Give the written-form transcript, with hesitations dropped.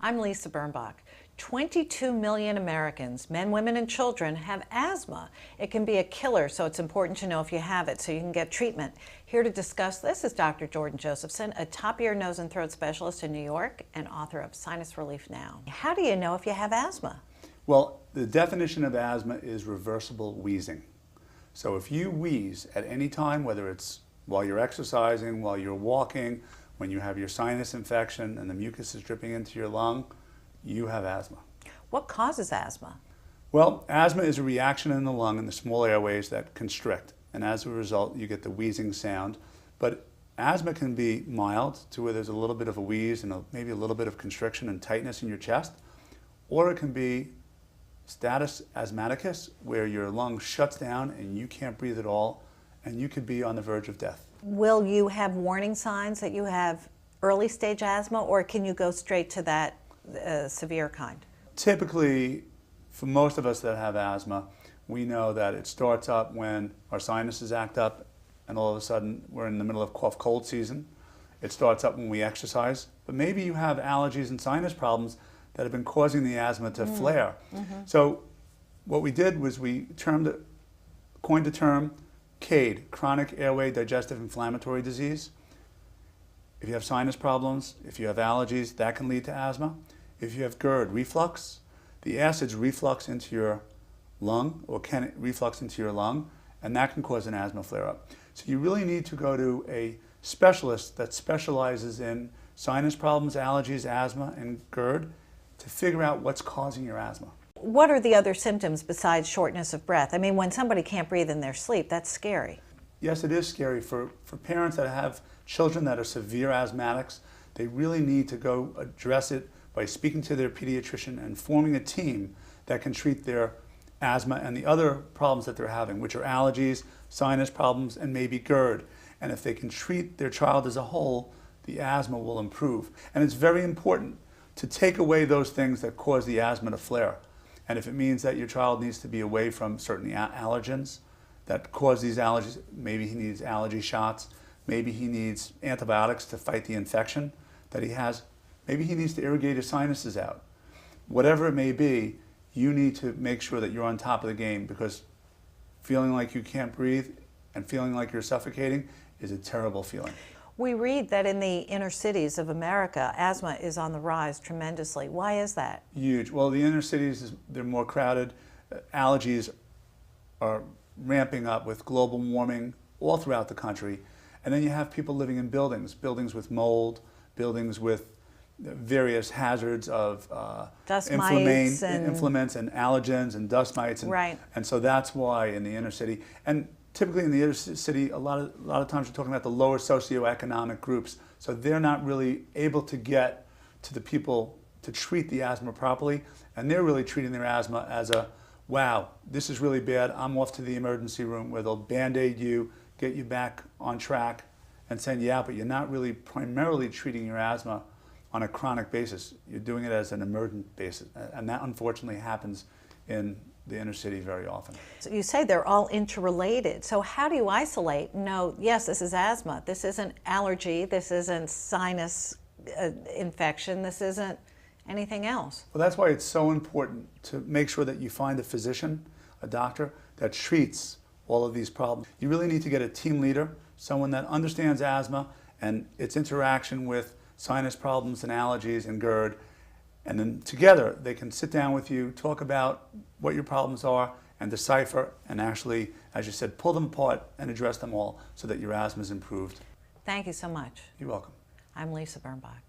I'm Lisa Birnbach. 22 million Americans, men, women, and children, have asthma. It can be a killer, so it's important to know if you have it so you can get treatment. Here to discuss this is Dr. Jordan Josephson, a top ear, nose, and throat specialist in New York and author of Sinus Relief Now. How do you know if you have asthma? Well, the definition of asthma is reversible wheezing. So if you wheeze at any time, whether it's while you're exercising, while you're walking, when you have your sinus infection and the mucus is dripping into your lung, you have asthma. What causes asthma? Well, asthma is a reaction in the lung and the small airways that constrict, and as a result you get the wheezing sound. But asthma can be mild to where there's a little bit of a wheeze and maybe a little bit of constriction and tightness in your chest, or it can be status asthmaticus, where your lung shuts down and you can't breathe at all, and you could be on the verge of death. Will you have warning signs that you have early stage asthma, or can you go straight to that severe kind? Typically, for most of us that have asthma, we know that it starts up when our sinuses act up and all of a sudden we're in the middle of cough cold season. It starts up when we exercise, but maybe you have allergies and sinus problems that have been causing the asthma to flare. So what we did was we coined the term CAID, chronic airway digestive inflammatory disease. If you have sinus problems, if you have allergies, that can lead to asthma. If you have GERD, reflux, the acids reflux into your lung, or can reflux into your lung, and that can cause an asthma flare-up. So you really need to go to a specialist that specializes in sinus problems, allergies, asthma, and GERD to figure out what's causing your asthma. What are the other symptoms besides shortness of breath? I mean, when somebody can't breathe in their sleep, that's scary. Yes, it is scary. For parents that have children that are severe asthmatics, they really need to go address it by speaking to their pediatrician and forming a team that can treat their asthma and the other problems that they're having, which are allergies, sinus problems, and maybe GERD. And if they can treat their child as a whole, the asthma will improve. And it's very important to take away those things that cause the asthma to flare. And if it means that your child needs to be away from certain allergens that cause these allergies, maybe he needs allergy shots, maybe he needs antibiotics to fight the infection that he has, maybe he needs to irrigate his sinuses out. Whatever it may be, you need to make sure that you're on top of the game, because feeling like you can't breathe and feeling like you're suffocating is a terrible feeling. We read that in the inner cities of America, asthma is on the rise tremendously. Why is that? Huge. Well, the inner cities, they're more crowded. Allergies are ramping up with global warming all throughout the country. And then you have people living in buildings with mold, buildings with various hazards of inflammants and allergens and dust mites. Right. And so that's why in the inner city, and typically in the inner city, a lot of times we're talking about the lower socioeconomic groups. So they're not really able to get to the people to treat the asthma properly. And they're really treating their asthma as a, wow, this is really bad. I'm off to the emergency room, where they'll Band-Aid you, get you back on track, and send you out. But you're not really primarily treating your asthma on a chronic basis. You're doing it as an emergent basis. And that unfortunately happens in the inner city very often. So you say they're all interrelated. So how do you isolate? No, yes, this is asthma. This isn't allergy. This isn't sinus infection. This isn't anything else. Well, that's why it's so important to make sure that you find a physician, a doctor, that treats all of these problems. You really need to get a team leader, someone that understands asthma and its interaction with sinus problems and allergies and GERD. And then together they can sit down with you, talk about what your problems are, and decipher and actually, as you said, pull them apart and address them all so that your asthma is improved. Thank you so much. You're welcome. I'm Lisa Birnbach.